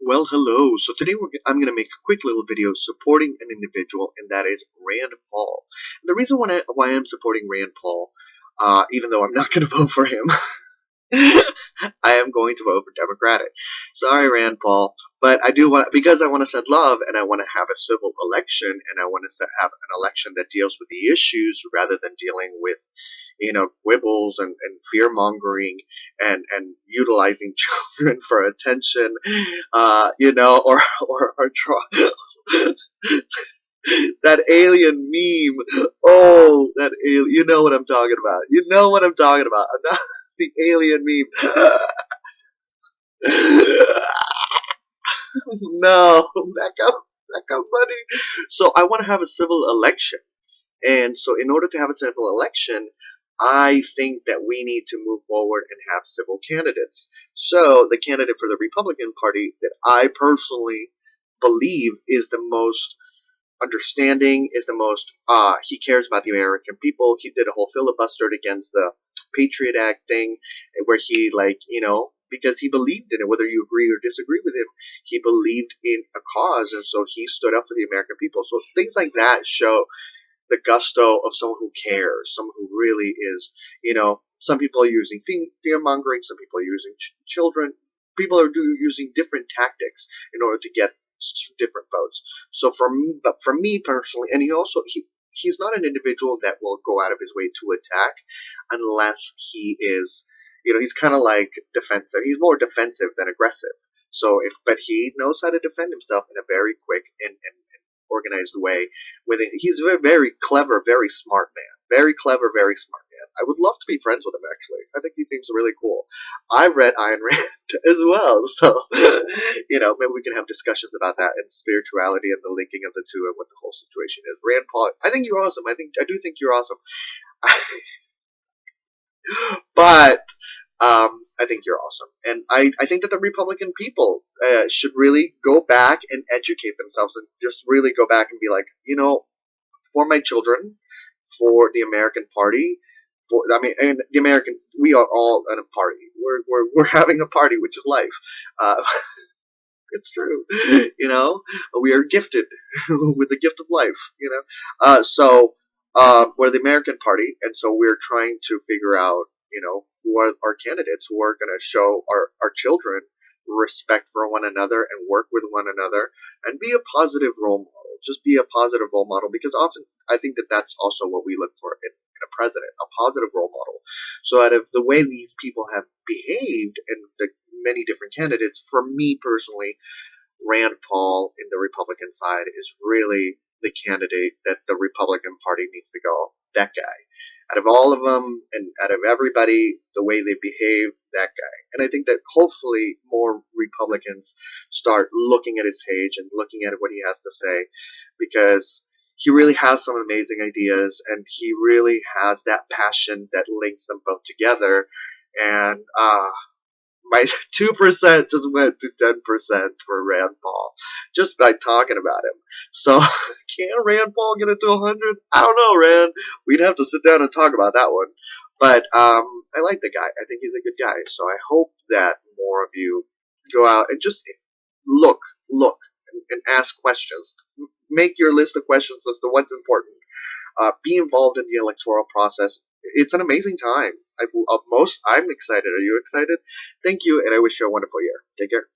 Well, hello. So today I'm going to make a quick little video supporting an individual, and that is Rand Paul. The reason why I'm supporting Rand Paul, even though I'm not going to vote for him, I am going to vote for Democratic. Sorry, Rand Paul, but I do want because I want to send love and I want to have a civil election and I want to have an election that deals with the issues rather than dealing with, quibbles and fear mongering and utilizing children for attention, or that alien meme. Oh, that alien. You know what I'm talking about. You know what I'm talking about. The alien meme. No, back up, buddy. So I want to have a civil election, and so in order to have a civil election, I think that we need to move forward and have civil candidates. So the candidate for the Republican Party that I personally believe is the most understanding, is the most he cares about the American people. He did a whole filibuster against the Patriot Act thing, where he because he believed in it, whether you agree or disagree with him, he believed in a cause, and so he stood up for the American people. So things like that show the gusto of someone who cares, someone who really is, some people are using fear mongering, some people are using children, people are using different tactics in order to get different votes. So but for me personally, and he's not an individual that will go out of his way to attack unless he is, he's kind of like defensive. He's more defensive than aggressive. But he knows how to defend himself in a very quick and organized way. He's a very, very clever, very smart man. Very clever, very smart man. I would love to be friends with him. Actually, I think he seems really cool. I've read Ayn Rand as well, so maybe we can have discussions about that and spirituality and the linking of the two and what the whole situation is. Rand Paul, I think you're awesome. I do think you're awesome. But I think you're awesome. And I think that the Republican people should really go back and educate themselves and just really go back and be like, for my children, for the American Party, and the American, we are all in a party. We're having a party, which is life. Uh, it's true. We are gifted with the gift of life. We're the American Party, and so we're trying to figure out, who are our candidates who are going to show our children respect for one another and work with one another and be a positive role model. Just be a positive role model, because often I think that that's also what we look for in a president, a positive role model. So out of the way these people have behaved and the many different candidates, for me personally, Rand Paul in the Republican side is really the candidate that the Republican Party needs to go. That guy. Out of all of them and out of everybody, the way they behave, that guy. And I think that hopefully more Republicans start looking at his page and looking at what he has to say, because he really has some amazing ideas and he really has that passion that links them both together. And my 2% just went to 10% for Rand Paul just by talking about him. So can Rand Paul get it to 100? I don't know, Rand. We'd have to sit down and talk about that one. But I like the guy. I think he's a good guy. So I hope that more of you go out and just look, and ask questions. Make your list of questions as to what's important. Be involved in the electoral process. It's an amazing time. I'm excited. Are you excited? Thank you, and I wish you a wonderful year. Take care.